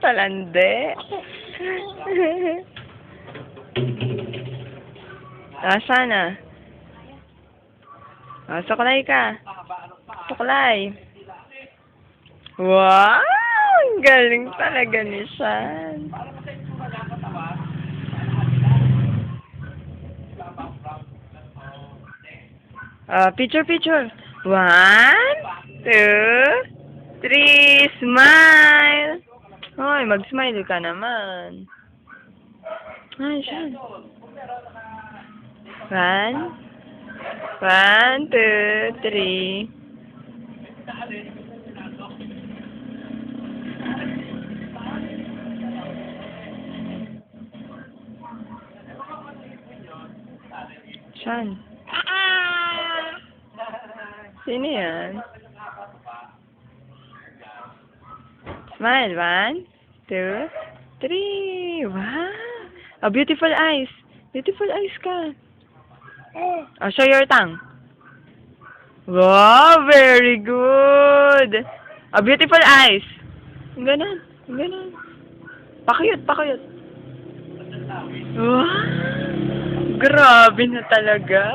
Palande. Sana. Suklay ka. Suklay. Wow! Ang galing talaga ni Sean. Picture. 1, 2, 3, smile! Hoy, mag-smile ka naman. Ay, Sean. 1, 2, 3. Sean. Sino yan? Smile. 1, 2, 3. Wow! Beautiful eyes. Beautiful eyes ka. Show your tongue. Wow! Very good. Beautiful eyes. Ganun. Pakiyot. Wow! Grabe na talaga.